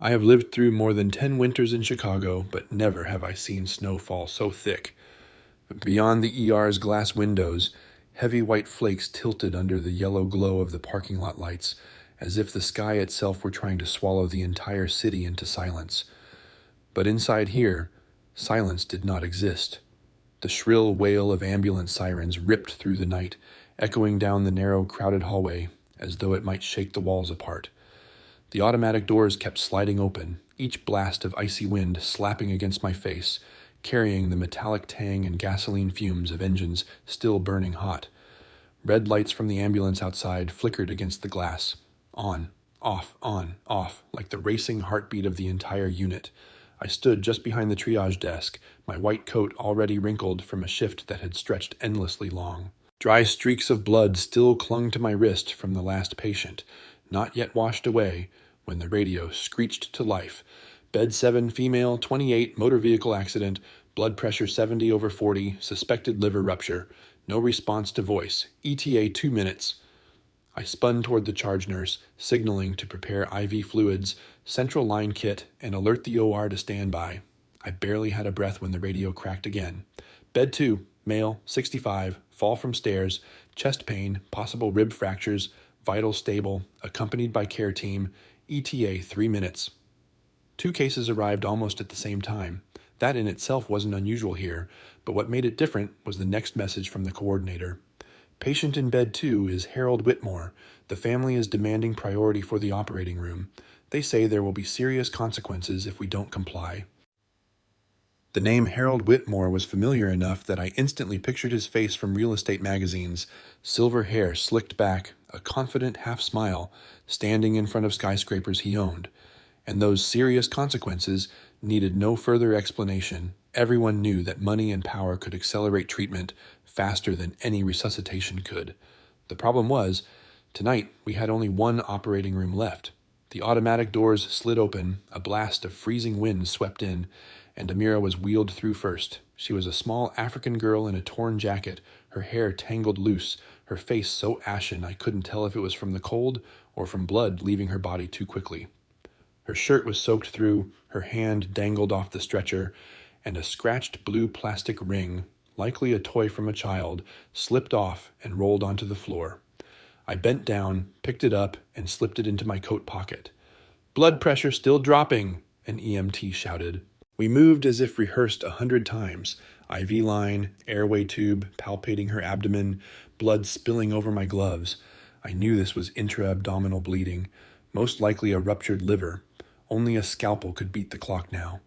I have lived through more than 10 winters in Chicago, but never have I seen snow fall so thick. Beyond the ER's glass windows, heavy white flakes tilted under the yellow glow of the parking lot lights, as if the sky itself were trying to swallow the entire city into silence. But inside here, silence did not exist. The shrill wail of ambulance sirens ripped through the night, echoing down the narrow, crowded hallway, as though it might shake the walls apart. The automatic doors kept sliding open, each blast of icy wind slapping against my face, carrying the metallic tang and gasoline fumes of engines still burning hot. Red lights from the ambulance outside flickered against the glass. On, off, like the racing heartbeat of the entire unit. I stood just behind the triage desk, my white coat already wrinkled from a shift that had stretched endlessly long. Dry streaks of blood still clung to my wrist from the last patient, not yet washed away, when the radio screeched to life. Bed 7, female, 28, motor vehicle accident, blood pressure 70/40, suspected liver rupture. No response to voice. ETA 2 minutes. I spun toward the charge nurse, signaling to prepare IV fluids, central line kit, and alert the OR to stand by. I barely had a breath when the radio cracked again. Bed 2, male, 65, fall from stairs, chest pain, possible rib fractures, vital stable, accompanied by care team, ETA 3 minutes. 2 cases arrived almost at the same time. That in itself wasn't unusual here, but what made it different was the next message from the coordinator. Patient in bed 2 is Harold Whitmore. The family is demanding priority for the operating room. They say there will be serious consequences if we don't comply. The name Harold Whitmore was familiar enough that I instantly pictured his face from real estate magazines, silver hair slicked back, a confident half-smile, standing in front of skyscrapers he owned. And those serious consequences needed no further explanation. Everyone knew that money and power could accelerate treatment faster than any resuscitation could. The problem was, tonight we had only one operating room left. The automatic doors slid open, a blast of freezing wind swept in, and Amira was wheeled through first. She was a small African girl in a torn jacket, her hair tangled loose, her face so ashen I couldn't tell if it was from the cold or from blood leaving her body too quickly. Her shirt was soaked through, her hand dangled off the stretcher, and a scratched blue plastic ring, likely a toy from a child, slipped off and rolled onto the floor. I bent down, picked it up, and slipped it into my coat pocket. "Blood pressure still dropping," an EMT shouted. We moved as if rehearsed 100 times, IV line, airway tube, palpating her abdomen, blood spilling over my gloves. I knew this was intra-abdominal bleeding, most likely a ruptured liver. Only a scalpel could beat the clock now.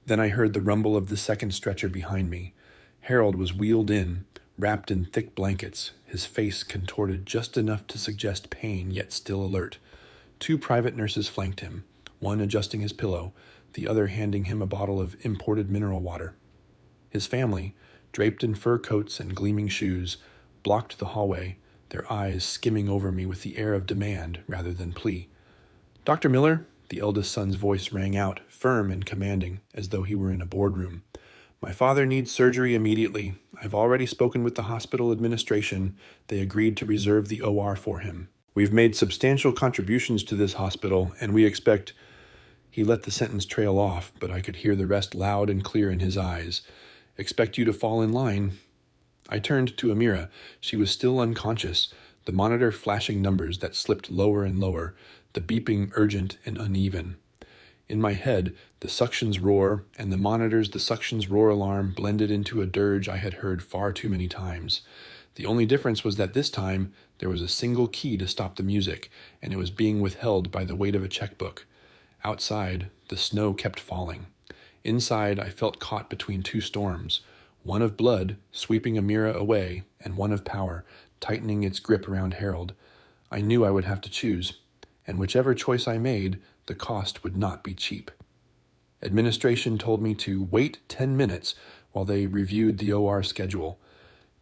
Then I heard the rumble of the second stretcher behind me. Harold was wheeled in, wrapped in thick blankets, his face contorted just enough to suggest pain yet still alert. 2 private nurses flanked him, one adjusting his pillow, the other handing him a bottle of imported mineral water. His family, draped in fur coats and gleaming shoes, blocked the hallway, their eyes skimming over me with the air of demand rather than plea. "Dr. Miller?" The eldest son's voice rang out, firm and commanding, as though he were in a boardroom. "My father needs surgery immediately. I've already spoken with the hospital administration. They agreed to reserve the OR for him. We've made substantial contributions to this hospital, and we expect—" He let the sentence trail off, but I could hear the rest loud and clear in his eyes. "Expect you to fall in line." I turned to Amira. She was still unconscious, the monitor flashing numbers that slipped lower and lower, the beeping urgent and uneven. In my head, the suction's roar and the monitor's the suction's roar alarm blended into a dirge I had heard far too many times. The only difference was that this time there was a single key to stop the music, and it was being withheld by the weight of a checkbook. Outside, the snow kept falling. Inside, I felt caught between 2 storms, one of blood, sweeping Amira away, and one of power, tightening its grip around Harold. I knew I would have to choose, and whichever choice I made, the cost would not be cheap. Administration told me to wait 10 minutes while they reviewed the OR schedule.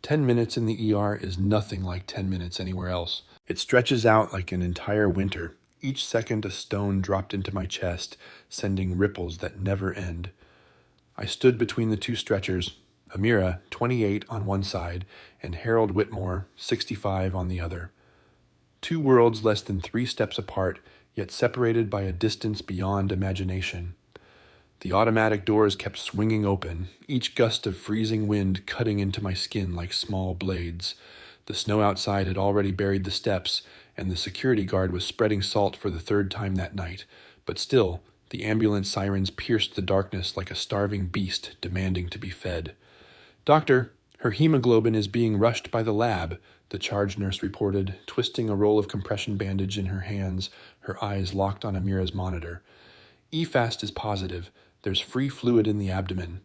10 minutes in the ER is nothing like 10 minutes anywhere else. It stretches out like an entire winter. Each second a stone dropped into my chest, sending ripples that never end. I stood between the 2 stretchers, Amira, 28, on one side, and Harold Whitmore, 65, on the other. 2 worlds less than 3 steps apart, yet separated by a distance beyond imagination. The automatic doors kept swinging open, each gust of freezing wind cutting into my skin like small blades. The snow outside had already buried the steps, and the security guard was spreading salt for the third time that night, but still, the ambulance sirens pierced the darkness like a starving beast demanding to be fed. "Doctor, her hemoglobin is being rushed by the lab," the charge nurse reported, twisting a roll of compression bandage in her hands, her eyes locked on Amira's monitor. "EFAST is positive. There's free fluid in the abdomen."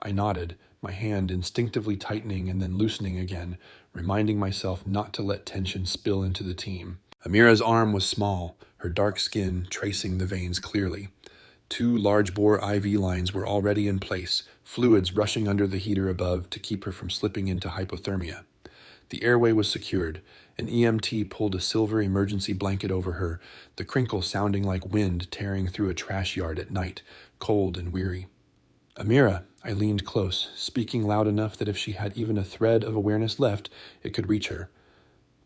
I nodded, my hand instinctively tightening and then loosening again, reminding myself not to let tension spill into the team. Amira's arm was small, her dark skin tracing the veins clearly. 2 large-bore IV lines were already in place, fluids rushing under the heater above to keep her from slipping into hypothermia. The airway was secured. An EMT pulled a silver emergency blanket over her, the crinkle sounding like wind tearing through a trash yard at night, cold and weary. "Amira," I leaned close, speaking loud enough that if she had even a thread of awareness left, it could reach her.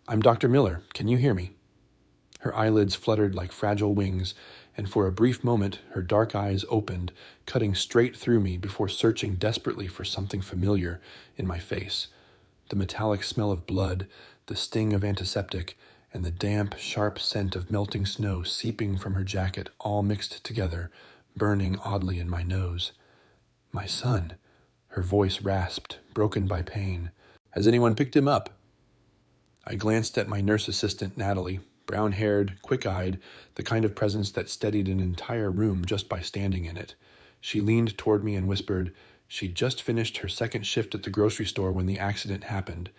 "I'm Dr. Miller. Can you hear me?" Her eyelids fluttered like fragile wings, and for a brief moment her dark eyes opened, cutting straight through me before searching desperately for something familiar in my face. The metallic smell of blood, the sting of antiseptic, and the damp, sharp scent of melting snow seeping from her jacket all mixed together, burning oddly in my nose. "My son," her voice rasped, broken by pain. "Has anyone picked him up?" I glanced at my nurse assistant, Natalie, brown-haired, quick-eyed, the kind of presence that steadied an entire room just by standing in it. She leaned toward me and whispered, she'd just finished her second shift at the grocery store when the accident happened.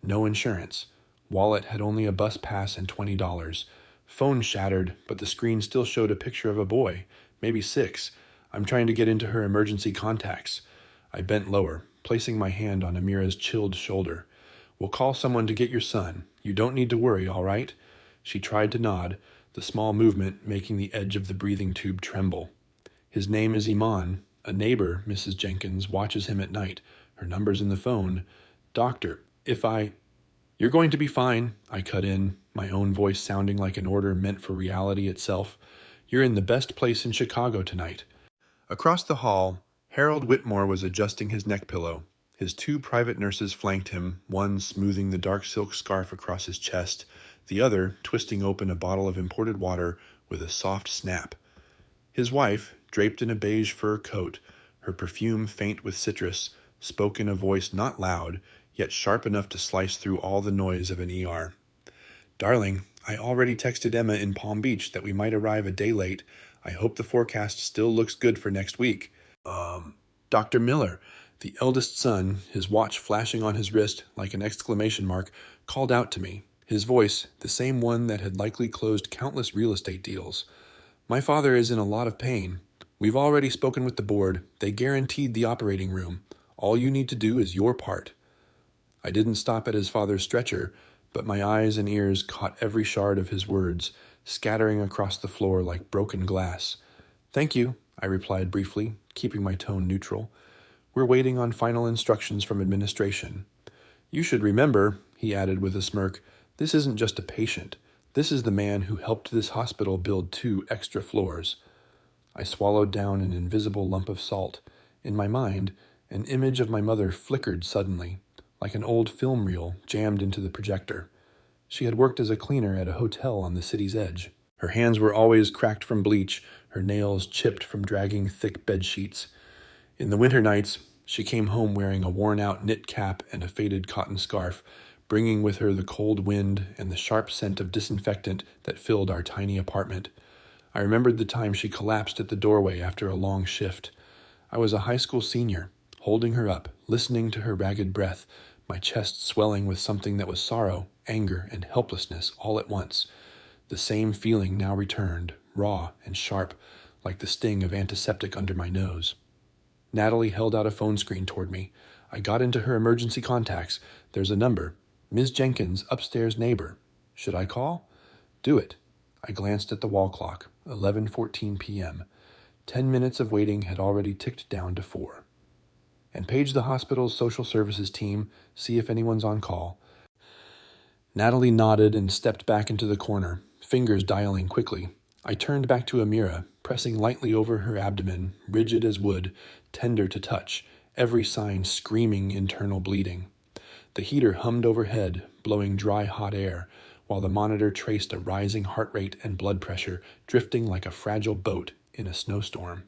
No insurance. Wallet had only a bus pass and $20. Phone shattered, but the screen still showed a picture of a boy, maybe 6. I'm trying to get into her emergency contacts. I bent lower, placing my hand on Amira's chilled shoulder. "We'll call someone to get your son. You don't need to worry, all right?" She tried to nod, the small movement making the edge of the breathing tube tremble. "His name is Iman. A neighbor, Mrs. Jenkins, watches him at night. Her number's in the phone. Doctor, if I—" "You're going to be fine," I cut in, my own voice sounding like an order meant for reality itself. "You're in the best place in Chicago tonight." Across the hall, Harold Whitmore was adjusting his neck pillow. His 2 private nurses flanked him, one smoothing the dark silk scarf across his chest, the other twisting open a bottle of imported water with a soft snap. His wife, draped in a beige fur coat, her perfume faint with citrus, spoke in a voice not loud, yet sharp enough to slice through all the noise of an ER. "Darling, I already texted Emma in Palm Beach that we might arrive a day late. I hope the forecast still looks good for next week." Dr. Miller," the eldest son, his watch flashing on his wrist like an exclamation mark, called out to me, his voice the same one that had likely closed countless real estate deals. "My father is in a lot of pain. We've already spoken with the board. They guaranteed the operating room. All you need to do is your part." I didn't stop at his father's stretcher, but my eyes and ears caught every shard of his words, scattering across the floor like broken glass. "Thank you," I replied briefly, keeping my tone neutral. "We're waiting on final instructions from administration." "You should remember," he added with a smirk, "this isn't just a patient. This is the man who helped this hospital build 2 extra floors." I swallowed down an invisible lump of salt. In my mind, an image of my mother flickered suddenly, like an old film reel jammed into the projector. She had worked as a cleaner at a hotel on the city's edge. Her hands were always cracked from bleach, her nails chipped from dragging thick bed sheets. In the winter nights, she came home wearing a worn-out knit cap and a faded cotton scarf, bringing with her the cold wind and the sharp scent of disinfectant that filled our tiny apartment. I remembered the time she collapsed at the doorway after a long shift. I was a high school senior, holding her up, listening to her ragged breath, my chest swelling with something that was sorrow, anger, and helplessness all at once. The same feeling now returned, raw and sharp, like the sting of antiseptic under my nose. Natalie held out a phone screen toward me. I got into her emergency contacts. There's a number. Ms. Jenkins, upstairs neighbor. Should I call? Do it. I glanced at the wall clock. 11:14 p.m. 10 minutes of waiting had already ticked down to 4. "And page the hospital's social services team, see if anyone's on call." Natalie nodded and stepped back into the corner, fingers dialing quickly. I turned back to Amira, pressing lightly over her abdomen, rigid as wood, tender to touch, every sign screaming internal bleeding. The heater hummed overhead, blowing dry hot air, while the monitor traced a rising heart rate and blood pressure, drifting like a fragile boat in a snowstorm.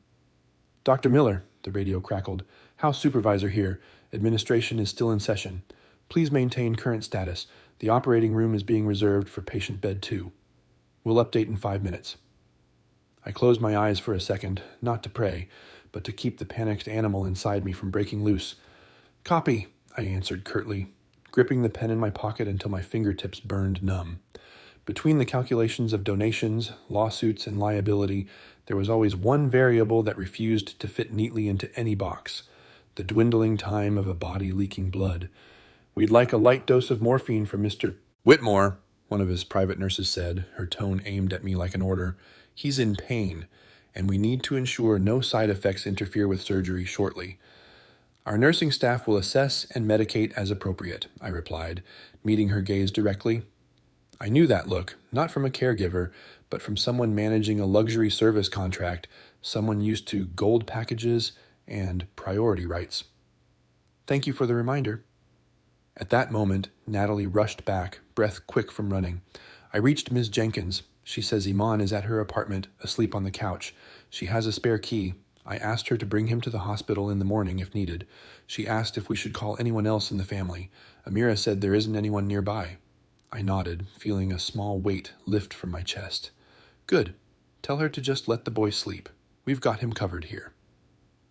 "Dr. Miller," the radio crackled. "House supervisor here. Administration is still in session. Please maintain current status. The operating room is being reserved for patient bed 2. We'll update in 5 minutes." I closed my eyes for a second, not to pray, but to keep the panicked animal inside me from breaking loose. "Copy," I answered curtly, gripping the pen in my pocket until my fingertips burned numb. Between the calculations of donations, lawsuits, and liability, there was always one variable that refused to fit neatly into any box: the dwindling time of a body leaking blood. "We'd like a light dose of morphine for Mr. Whitmore," one of his private nurses said, her tone aimed at me like an order. "He's in pain, and we need to ensure no side effects interfere with surgery shortly." "Our nursing staff will assess and medicate as appropriate," I replied, meeting her gaze directly. I knew that look, not from a caregiver, but from someone managing a luxury service contract, someone used to gold packages and priority rights. "Thank you for the reminder." At that moment, Natalie rushed back, breath quick from running. I reached Ms. Jenkins. She says Iman is at her apartment, asleep on the couch. She has a spare key. I asked her to bring him to the hospital in the morning if needed. She asked if we should call anyone else in the family. Amira said there isn't anyone nearby. I nodded, feeling a small weight lift from my chest. "Good. Tell her to just let the boy sleep. We've got him covered here."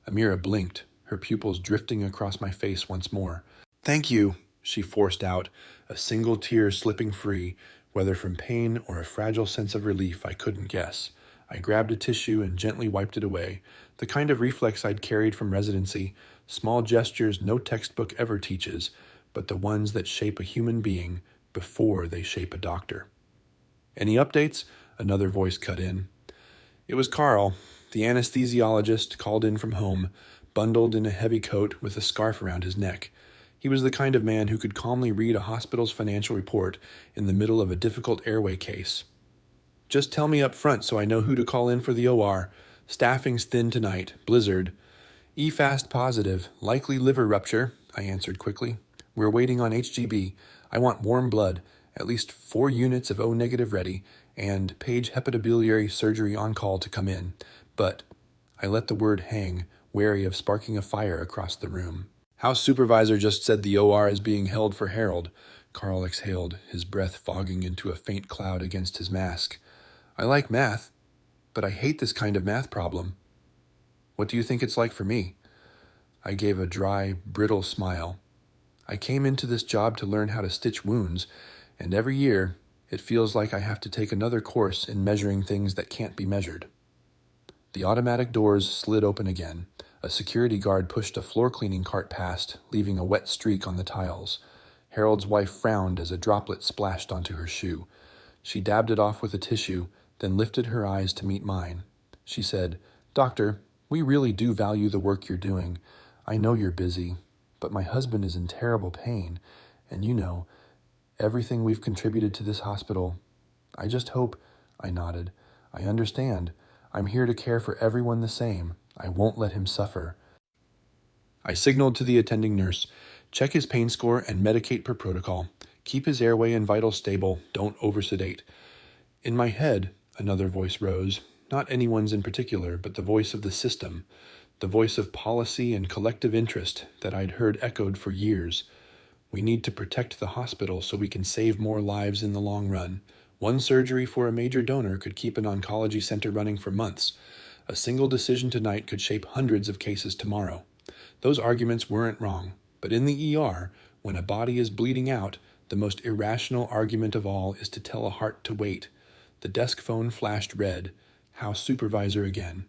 Amira blinked, her pupils drifting across my face once more. "Thank you," she forced out, a single tear slipping free, whether from pain or a fragile sense of relief I couldn't guess. I grabbed a tissue and gently wiped it away, the kind of reflex I'd carried from residency, small gestures no textbook ever teaches, but the ones that shape a human being before they shape a doctor. "Any updates?" Another voice cut in. It was Carl, the anesthesiologist, called in from home, bundled in a heavy coat with a scarf around his neck. He was the kind of man who could calmly read a hospital's financial report in the middle of a difficult airway case. "Just tell me up front so I know who to call in for the OR. Staffing's thin tonight. Blizzard. EFAST positive. Likely liver rupture," I answered quickly. "We're waiting on HGB. I want warm blood, at least 4 units of O-negative ready, and Page hepatobiliary surgery on call to come in. But," I let the word hang, wary of sparking a fire across the room. "House supervisor just said the OR is being held for Harold." Carl exhaled, his breath fogging into a faint cloud against his mask. "I like math, but I hate this kind of math problem." "What do you think it's like for me?" I gave a dry, brittle smile. I came into this job to learn how to stitch wounds, and every year it feels like I have to take another course in measuring things that can't be measured. The automatic doors slid open again. A security guard pushed a floor cleaning cart past, leaving a wet streak on the tiles. Harold's wife frowned as a droplet splashed onto her shoe. She dabbed it off with a tissue, then lifted her eyes to meet mine. She said, "Doctor, we really do value the work you're doing. I know you're busy, but my husband is in terrible pain, and you know, everything we've contributed to this hospital. I just hope," I nodded. "I understand. I'm here to care for everyone the same. I won't let him suffer." I signaled to the attending nurse, "Check his pain score and medicate per protocol. Keep his airway and vitals stable. Don't oversedate." In my head, another voice rose, not anyone's in particular, but the voice of the system, the voice of policy and collective interest that I'd heard echoed for years. We need to protect the hospital so we can save more lives in the long run. One surgery for a major donor could keep an oncology center running for months. A single decision tonight could shape hundreds of cases tomorrow. Those arguments weren't wrong, but in the ER, when a body is bleeding out, the most irrational argument of all is to tell a heart to wait. The desk phone flashed red. House supervisor again.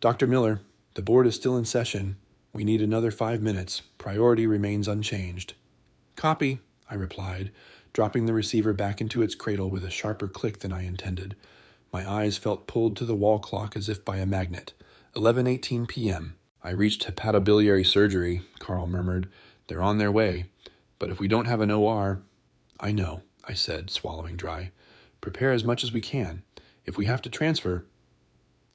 "Dr. Miller, the board is still in session. We need another 5 minutes. Priority remains unchanged." "Copy," I replied, dropping the receiver back into its cradle with a sharper click than I intended. My eyes felt pulled to the wall clock as if by a magnet. 11:18 p.m. "I reached hepatobiliary surgery," Carl murmured. "They're on their way. But if we don't have an OR..." "I know," I said, swallowing dry. "Prepare as much as we can. If we have to transfer.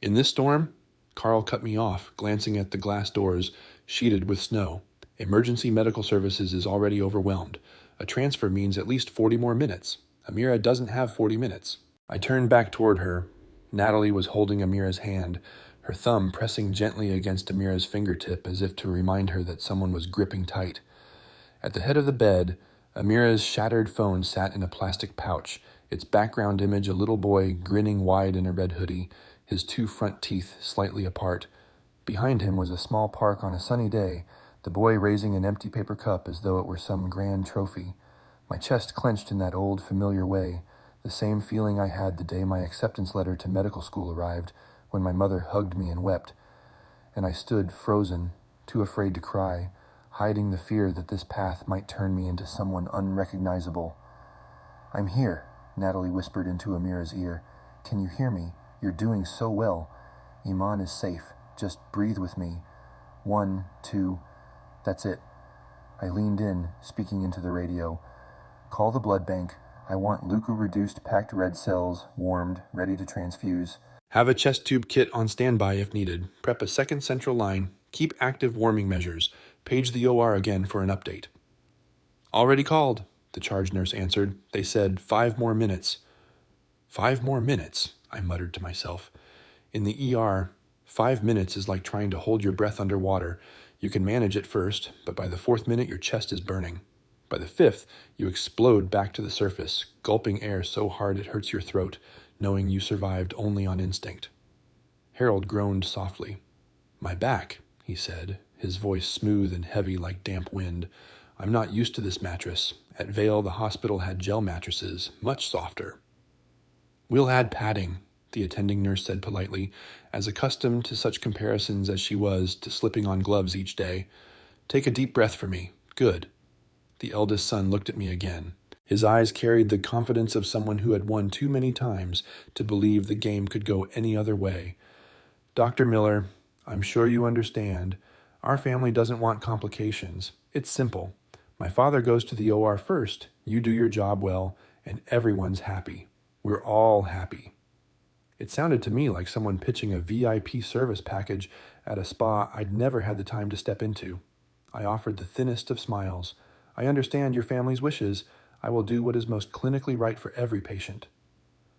In this storm? Carl cut me off, glancing at the glass doors, sheeted with snow. Emergency medical services is already overwhelmed. A transfer means at least 40 more minutes. Amira doesn't have 40 minutes. I turned back toward her. Natalie was holding Amira's hand, her thumb pressing gently against Amira's fingertip as if to remind her that someone was gripping tight. At the head of the bed, Amira's shattered phone sat in a plastic pouch, its background image a little boy grinning wide in a red hoodie, his two front teeth slightly apart. Behind him was a small park on a sunny day, the boy raising an empty paper cup as though it were some grand trophy. My chest clenched in that old, familiar way, the same feeling I had the day my acceptance letter to medical school arrived, when my mother hugged me and wept. And I stood frozen, too afraid to cry, hiding the fear that this path might turn me into someone unrecognizable. "I'm here," Natalie whispered into Amira's ear. "Can you hear me? You're doing so well. Iman is safe. Just breathe with me. 1, 2, that's it." I leaned in, speaking into the radio. "Call the blood bank. I want leuko-reduced packed red cells, warmed, ready to transfuse. Have a chest tube kit on standby if needed. Prep a second central line. Keep active warming measures. Page the OR again for an update." "Already called," the charge nurse answered. "They said 5 more minutes." 5 more minutes, I muttered to myself. In the ER, 5 minutes is like trying to hold your breath underwater. You can manage it first, but by the 4th minute your chest is burning. By the 5th, you explode back to the surface, gulping air so hard it hurts your throat, knowing you survived only on instinct. Harold groaned softly. "My back," he said, his voice smooth and heavy like damp wind. "I'm not used to this mattress. At Vail, the hospital had gel mattresses, much softer." "We'll add padding," the attending nurse said politely, as accustomed to such comparisons as she was to slipping on gloves each day. "Take a deep breath for me. Good." The eldest son looked at me again. His eyes carried the confidence of someone who had won too many times to believe the game could go any other way. "Dr. Miller, I'm sure you understand. Our family doesn't want complications. It's simple. My father goes to the OR first, you do your job well, and everyone's happy. We're all happy." It sounded to me like someone pitching a VIP service package at a spa I'd never had the time to step into. I offered the thinnest of smiles. "I understand your family's wishes. I will do what is most clinically right for every patient."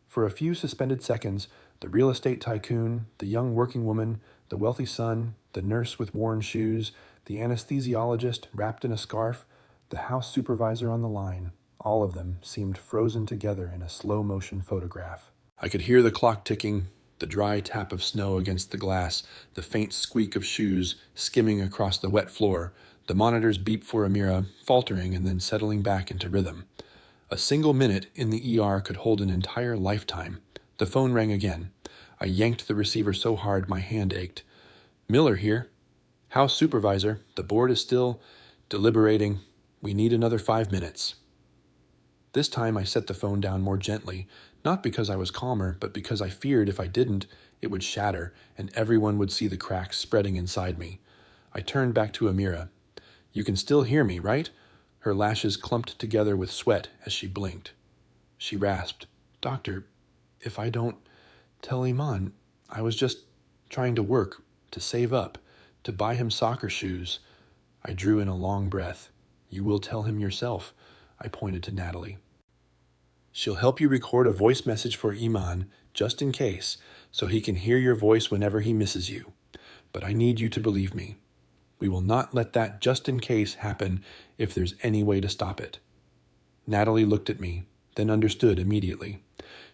For a few suspended seconds, the real estate tycoon, the young working woman, the wealthy son, the nurse with worn shoes, the anesthesiologist wrapped in a scarf, the house supervisor on the line, all of them seemed frozen together in a slow-motion photograph. I could hear the clock ticking, the dry tap of snow against the glass, the faint squeak of shoes skimming across the wet floor, the monitor's beep for Amira, faltering and then settling back into rhythm. A single minute in the ER could hold an entire lifetime. The phone rang again. I yanked the receiver so hard my hand ached. "Miller here. House supervisor. The board is still deliberating. We need another 5 minutes." This time I set the phone down more gently, not because I was calmer, but because I feared if I didn't, it would shatter, and everyone would see the cracks spreading inside me. I turned back to Amira. "You can still hear me, right?" Her lashes clumped together with sweat as she blinked. She rasped, "Doctor, if I don't tell Iman, I was just trying to work, to save up, to buy him soccer shoes." I drew in a long breath. "You will tell him yourself," I pointed to Natalie. "She'll help you record a voice message for Iman, just in case, so he can hear your voice whenever he misses you. But I need you to believe me. We will not let that just in case happen if there's any way to stop it." Natalie looked at me, then understood immediately.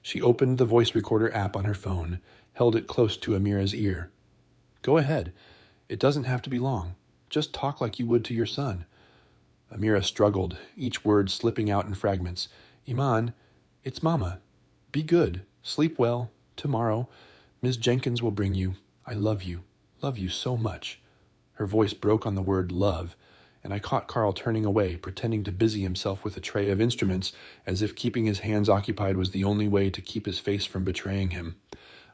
She opened the voice recorder app on her phone, held it close to Amira's ear. "Go ahead. It doesn't have to be long. Just talk like you would to your son." Amira struggled, each word slipping out in fragments. "Iman, it's Mama. Be good. Sleep well. Tomorrow. Ms. Jenkins will bring you. I love you. Love you so much." Her voice broke on the word love, and I caught Carl turning away, pretending to busy himself with a tray of instruments, as if keeping his hands occupied was the only way to keep his face from betraying him.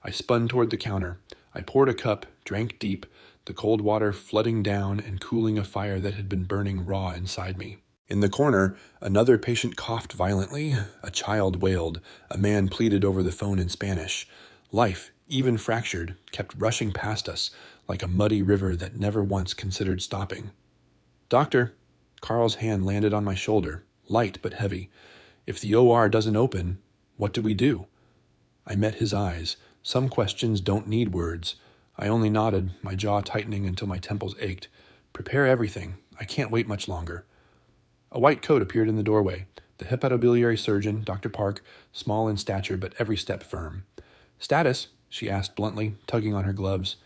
I spun toward the counter. I poured a cup, drank deep, the cold water flooding down and cooling a fire that had been burning raw inside me. In the corner, another patient coughed violently, a child wailed, a man pleaded over the phone in Spanish. Life, even fractured, kept rushing past us like a muddy river that never once considered stopping. "Doctor," Carl's hand landed on my shoulder, light but heavy. "If the OR doesn't open, what do we do?" I met his eyes. Some questions don't need words. I only nodded, my jaw tightening until my temples ached. "Prepare everything. I can't wait much longer." A white coat appeared in the doorway. The hepatobiliary surgeon, Dr. Park, small in stature but every step firm. "Status?" she asked bluntly, tugging on her gloves.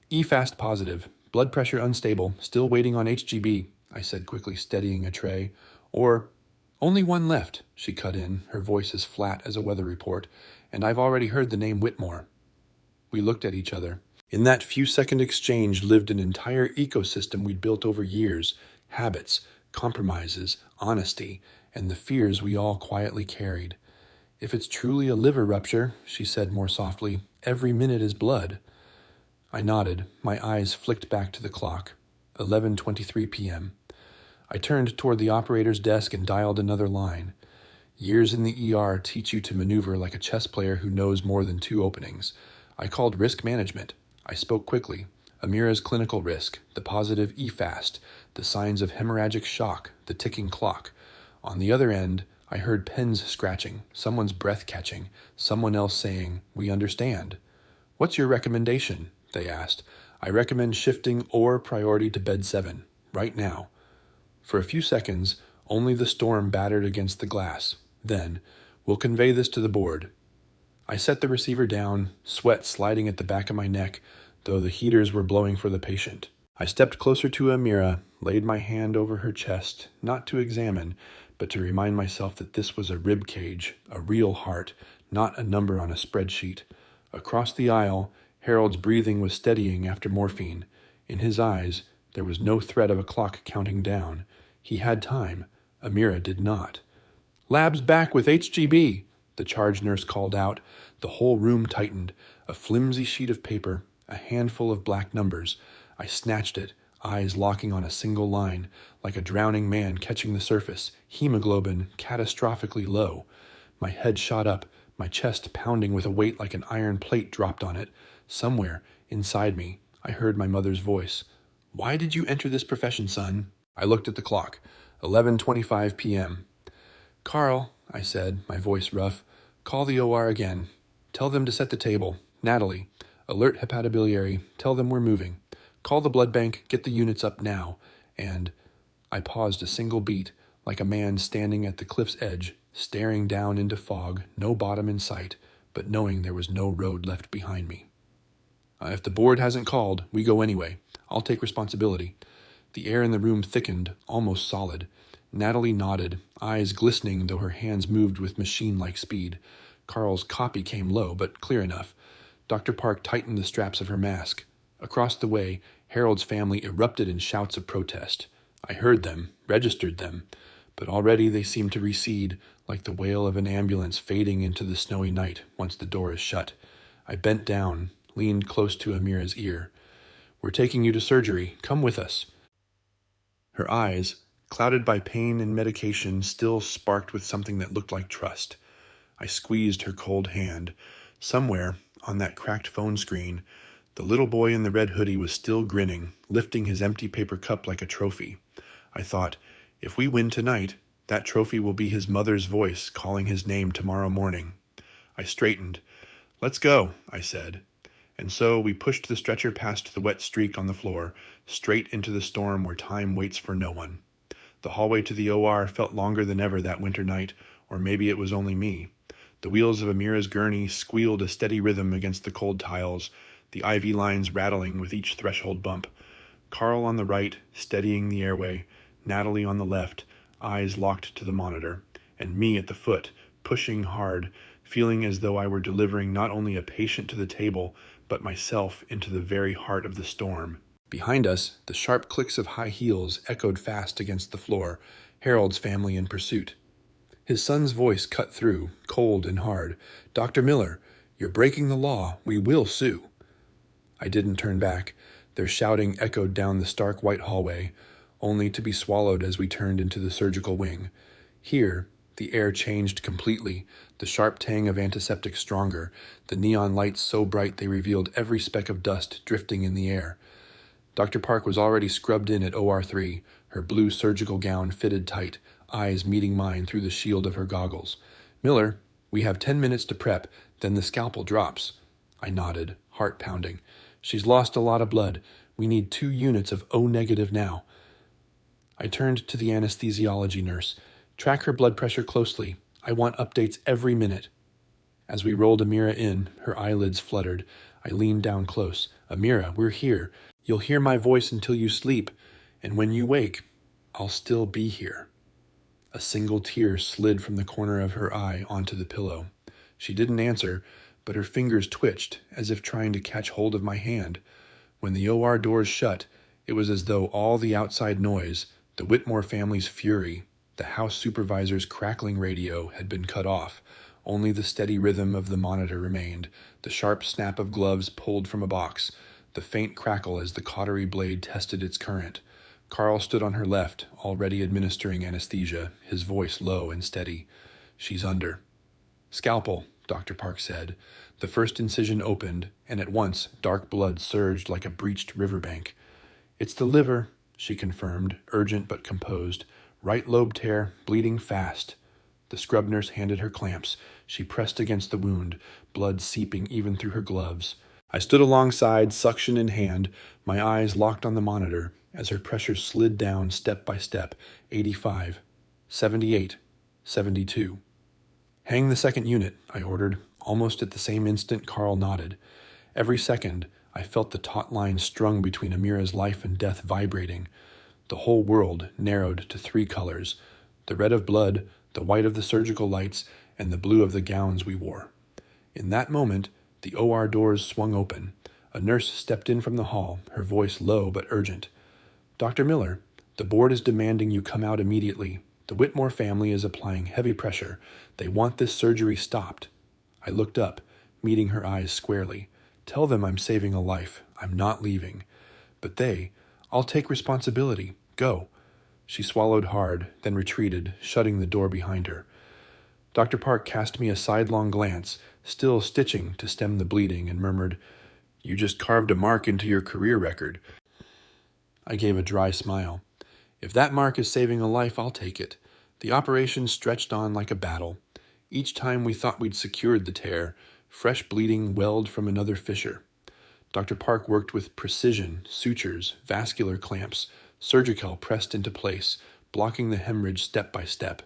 "E-fast positive. Blood pressure unstable. Still waiting on HGB," I said quickly, steadying a tray. "Or, only one left," she cut in, her voice as flat as a weather report, "and I've already heard the name Whitmore." We looked at each other. In that few-second exchange lived an entire ecosystem we'd built over years, habits, compromises, honesty, and the fears we all quietly carried. "If it's truly a liver rupture," she said more softly, "every minute is blood." I nodded. My eyes flicked back to the clock. 11:23 p.m. I turned toward the operator's desk and dialed another line. Years in the ER teach you to maneuver like a chess player who knows more than two openings. I called risk management. I spoke quickly. Amira's clinical risk, the positive EFAST, the signs of hemorrhagic shock, the ticking clock. On the other end, I heard pens scratching, someone's breath catching, someone else saying, "We understand." "What's your recommendation?" they asked. "I recommend shifting OR priority to bed 7, right now." For a few seconds, only the storm battered against the glass. Then, "We'll convey this to the board." I set the receiver down, sweat sliding at the back of my neck, though the heaters were blowing for the patient. I stepped closer to Amira, laid my hand over her chest, not to examine, but to remind myself that this was a rib cage, a real heart, not a number on a spreadsheet. Across the aisle, Harold's breathing was steadying after morphine. In his eyes, there was no threat of a clock counting down. He had time. Amira did not. "Lab's back with HGB," the charge nurse called out. The whole room tightened. A flimsy sheet of paper, a handful of black numbers. I snatched it, eyes locking on a single line, like a drowning man catching the surface, hemoglobin catastrophically low. My head shot up, my chest pounding with a weight like an iron plate dropped on it. Somewhere, inside me, I heard my mother's voice. "Why did you enter this profession, son?" I looked at the clock. 11:25 p.m. "Carl," I said, my voice rough, "call the OR again. Tell them to set the table. Natalie, alert hepatobiliary. Tell them we're moving. Call the blood bank, get the units up now." And I paused a single beat, like a man standing at the cliff's edge, staring down into fog, no bottom in sight, but knowing there was no road left behind me. "If the board hasn't called, we go anyway. I'll take responsibility." The air in the room thickened, almost solid. Natalie nodded, eyes glistening though her hands moved with machine-like speed. Carl's copy came low, but clear enough. Dr. Park tightened the straps of her mask. Across the way, Harold's family erupted in shouts of protest. I heard them, registered them, but already they seemed to recede, like the wail of an ambulance fading into the snowy night once the door is shut. I bent down, leaned close to Amira's ear. "We're taking you to surgery. Come with us." Her eyes, clouded by pain and medication, still sparked with something that looked like trust. I squeezed her cold hand. Somewhere, on that cracked phone screen, the little boy in the red hoodie was still grinning, lifting his empty paper cup like a trophy. I thought, if we win tonight, that trophy will be his mother's voice calling his name tomorrow morning. I straightened. "Let's go," I said. And so we pushed the stretcher past the wet streak on the floor, straight into the storm where time waits for no one. The hallway to the OR felt longer than ever that winter night, or maybe it was only me. The wheels of Amira's gurney squealed a steady rhythm against the cold tiles, the IV lines rattling with each threshold bump. Carl on the right, steadying the airway, Natalie on the left, eyes locked to the monitor, and me at the foot, pushing hard, feeling as though I were delivering not only a patient to the table, but myself into the very heart of the storm. Behind us, the sharp clicks of high heels echoed fast against the floor, Harold's family in pursuit. His son's voice cut through, cold and hard. "Dr. Miller, you're breaking the law. We will sue." I didn't turn back. Their shouting echoed down the stark white hallway. only to be swallowed as we turned into the surgical wing. Here, the air changed completely, the sharp tang of antiseptic stronger, the neon lights so bright they revealed every speck of dust drifting in the air. Dr. Park was already scrubbed in at OR3, her blue surgical gown fitted tight, eyes meeting mine through the shield of her goggles. "Miller, we have 10 minutes to prep, then the scalpel drops." I nodded, heart pounding. "She's lost a lot of blood. We need 2 units of O negative now." I turned to the anesthesiology nurse. "Track her blood pressure closely. I want updates every minute." As we rolled Amira in, her eyelids fluttered. I leaned down close. "Amira, we're here. You'll hear my voice until you sleep, and when you wake, I'll still be here." A single tear slid from the corner of her eye onto the pillow. She didn't answer, but her fingers twitched, as if trying to catch hold of my hand. When the OR doors shut, it was as though all the outside noise, the Whitmore family's fury, the house supervisor's crackling radio had been cut off. Only the steady rhythm of the monitor remained, the sharp snap of gloves pulled from a box, the faint crackle as the cautery blade tested its current. Carl stood on her left, already administering anesthesia, his voice low and steady. "She's under." "Scalpel," Dr. Park said. The first incision opened, and at once dark blood surged like a breached riverbank. "It's the liver," she confirmed, urgent but composed. "Right lobe tear, bleeding fast." The scrub nurse handed her clamps. She pressed against the wound, blood seeping even through her gloves. I stood alongside, suction in hand, my eyes locked on the monitor, as her pressure slid down step by step. 85, 78, 72. "Hang the second unit," I ordered. Almost at the same instant, Carl nodded. Every second, I felt the taut line strung between Amira's life and death vibrating. The whole world narrowed to 3 colors: the red of blood, the white of the surgical lights, and the blue of the gowns we wore. In that moment, the OR doors swung open. A nurse stepped in from the hall, her voice low but urgent. "Dr. Miller, the board is demanding you come out immediately. The Whitmore family is applying heavy pressure. They want this surgery stopped." I looked up, meeting her eyes squarely. "Tell them I'm saving a life. I'm not leaving." "But I'll take responsibility. Go." She swallowed hard, then retreated, shutting the door behind her. Dr. Park cast me a sidelong glance, still stitching to stem the bleeding, and murmured, "You just carved a mark into your career record." I gave a dry smile. "If that mark is saving a life, I'll take it." The operation stretched on like a battle. Each time we thought we'd secured the tear, fresh bleeding welled from another fissure. Dr. Park worked with precision, sutures, vascular clamps, surgical pressed into place, blocking the hemorrhage step by step.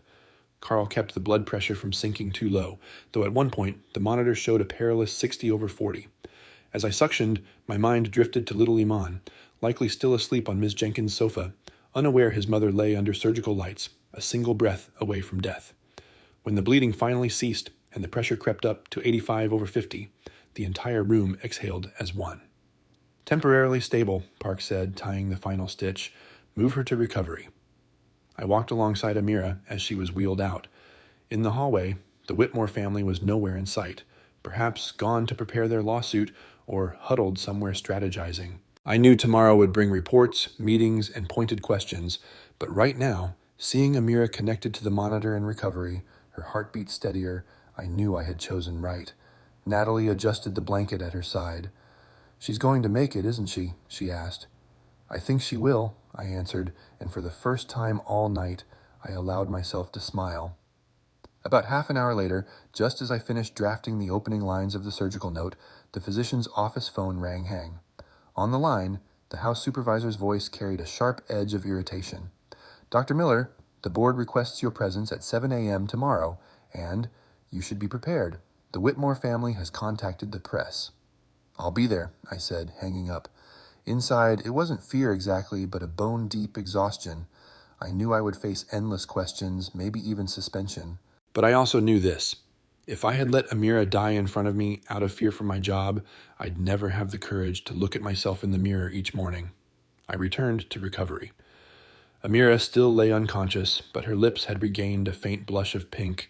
Carl kept the blood pressure from sinking too low, though at one point the monitor showed a perilous 60/40. As I suctioned, my mind drifted to little Iman, likely still asleep on Miss Jenkins' sofa, unaware his mother lay under surgical lights, a single breath away from death. When the bleeding finally ceased and the pressure crept up to 85/50, the entire room exhaled as one. "Temporarily stable," Park said, tying the final stitch. "Move her to recovery." I walked alongside Amira as she was wheeled out. In the hallway, the Whitmore family was nowhere in sight, perhaps gone to prepare their lawsuit or huddled somewhere strategizing. I knew tomorrow would bring reports, meetings, and pointed questions, but right now, seeing Amira connected to the monitor in recovery, her heartbeat steadier, I knew I had chosen right. Natalie adjusted the blanket at her side. "She's going to make it, isn't she?" she asked. "I think she will," I answered, and for the first time all night, I allowed myself to smile. About half an hour later, just as I finished drafting the opening lines of the surgical note, the physician's office phone rang hang. On the line, the house supervisor's voice carried a sharp edge of irritation. "Dr. Miller, the board requests your presence at 7 a.m. tomorrow, and you should be prepared. The Whitmore family has contacted the press." "I'll be there," I said, hanging up. Inside, it wasn't fear exactly, but a bone-deep exhaustion. I knew I would face endless questions, maybe even suspension. But I also knew this. If I had let Amira die in front of me out of fear for my job, I'd never have the courage to look at myself in the mirror each morning. I returned to recovery. Amira still lay unconscious, but her lips had regained a faint blush of pink.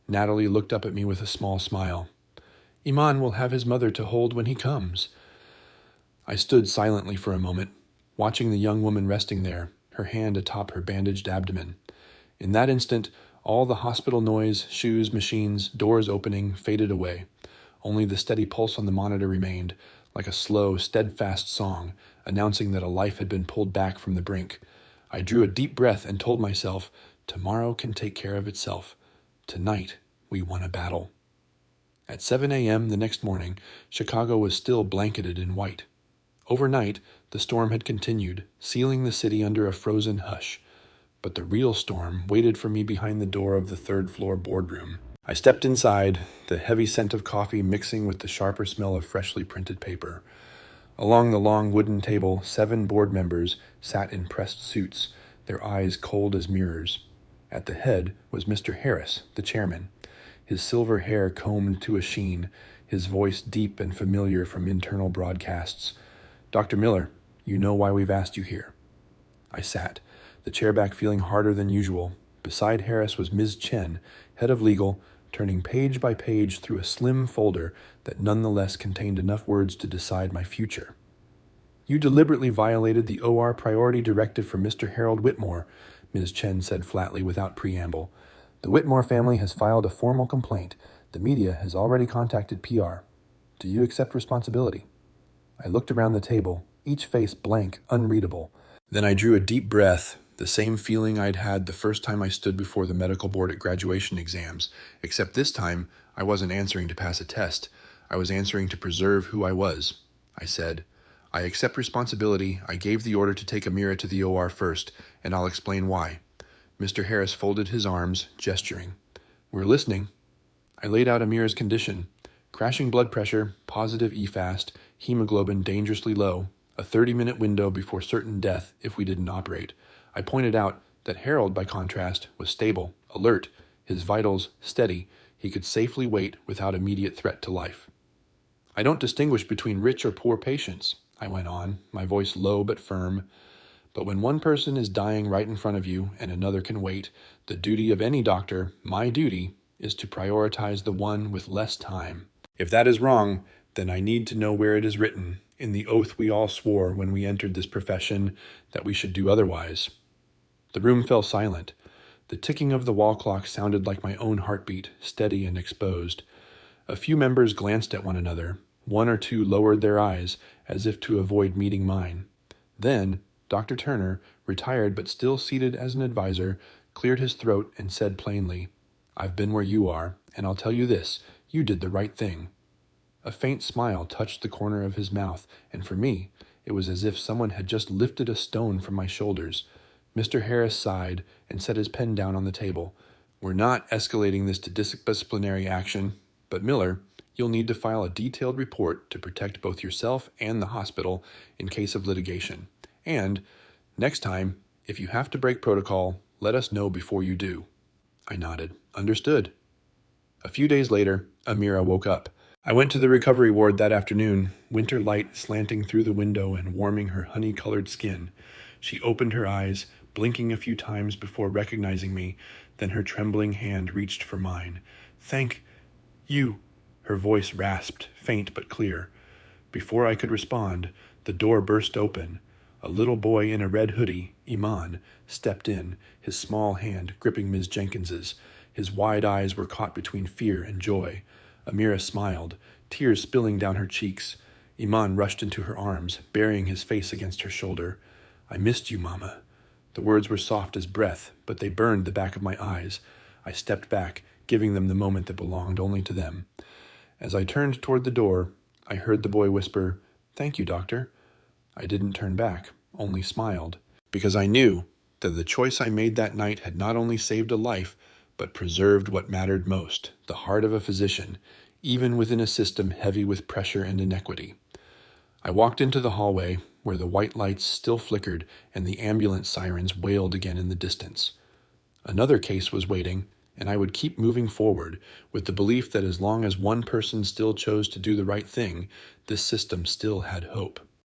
Natalie looked up at me with a small smile. "Iman will have his mother to hold when he comes." I stood silently for a moment, watching the young woman resting there, her hand atop her bandaged abdomen. In that instant, all the hospital noise, shoes, machines, doors opening, faded away. Only the steady pulse on the monitor remained, like a slow, steadfast song, announcing that a life had been pulled back from the brink. I drew a deep breath and told myself, tomorrow can take care of itself. Tonight, we won a battle. At 7 a.m. the next morning, Chicago was still blanketed in white. Overnight, the storm had continued, sealing the city under a frozen hush. But the real storm waited for me behind the door of the third-floor boardroom. I stepped inside, the heavy scent of coffee mixing with the sharper smell of freshly printed paper. Along the long wooden table, 7 board members sat in pressed suits, their eyes cold as mirrors. At the head was Mr. Harris, the chairman, his silver hair combed to a sheen, his voice deep and familiar from internal broadcasts. "Dr. Miller, you know why we've asked you here." I sat, the chair back feeling harder than usual. Beside Harris was Ms. Chen, head of legal, turning page by page through a slim folder that nonetheless contained enough words to decide my future. "You deliberately violated the OR priority directive for Mr. Harold Whitmore," Ms. Chen said flatly without preamble. "The Whitmore family has filed a formal complaint. The media has already contacted PR. Do you accept responsibility?" I looked around the table, each face blank, unreadable. Then I drew a deep breath, the same feeling I'd had the first time I stood before the medical board at graduation exams, except this time I wasn't answering to pass a test. I was answering to preserve who I was. I said, "I accept responsibility. I gave the order to take Amira to the OR first, and I'll explain why." Mr. Harris folded his arms, gesturing. "We're listening." I laid out Amira's condition. Crashing blood pressure, positive EFAST, hemoglobin dangerously low, a 30-minute window before certain death if we didn't operate. I pointed out that Harold, by contrast, was stable, alert, his vitals steady. He could safely wait without immediate threat to life. "I don't distinguish between rich or poor patients," I went on, my voice low but firm. "But when one person is dying right in front of you and another can wait, the duty of any doctor, my duty, is to prioritize the one with less time. If that is wrong, then I need to know where it is written, in the oath we all swore when we entered this profession, that we should do otherwise." The room fell silent. The ticking of the wall clock sounded like my own heartbeat, steady and exposed. A few members glanced at one another. 1 or 2 lowered their eyes, as if to avoid meeting mine. Then, Dr. Turner, retired but still seated as an advisor, cleared his throat and said plainly, "I've been where you are, and I'll tell you this, you did the right thing." A faint smile touched the corner of his mouth, and for me, it was as if someone had just lifted a stone from my shoulders. Mr. Harris sighed and set his pen down on the table. "We're not escalating this to disciplinary action, but Miller, you'll need to file a detailed report to protect both yourself and the hospital in case of litigation. And, next time, if you have to break protocol, let us know before you do." I nodded. "Understood." A few days later, Amira woke up. I went to the recovery ward that afternoon, winter light slanting through the window and warming her honey-colored skin. She opened her eyes, blinking a few times before recognizing me, then her trembling hand reached for mine. "Thank you," her voice rasped, faint but clear. Before I could respond, the door burst open. A little boy in a red hoodie, Iman, stepped in, his small hand gripping Ms. Jenkins's. His wide eyes were caught between fear and joy. Amira smiled, tears spilling down her cheeks. Iman rushed into her arms, burying his face against her shoulder. "I missed you, Mama." The words were soft as breath, but they burned the back of my eyes. I stepped back, giving them the moment that belonged only to them. As I turned toward the door, I heard the boy whisper, "Thank you, Doctor." I didn't turn back, only smiled, because I knew that the choice I made that night had not only saved a life, but preserved what mattered most, the heart of a physician, even within a system heavy with pressure and inequity. I walked into the hallway, where the white lights still flickered and the ambulance sirens wailed again in the distance. Another case was waiting, and I would keep moving forward, with the belief that as long as one person still chose to do the right thing, this system still had hope.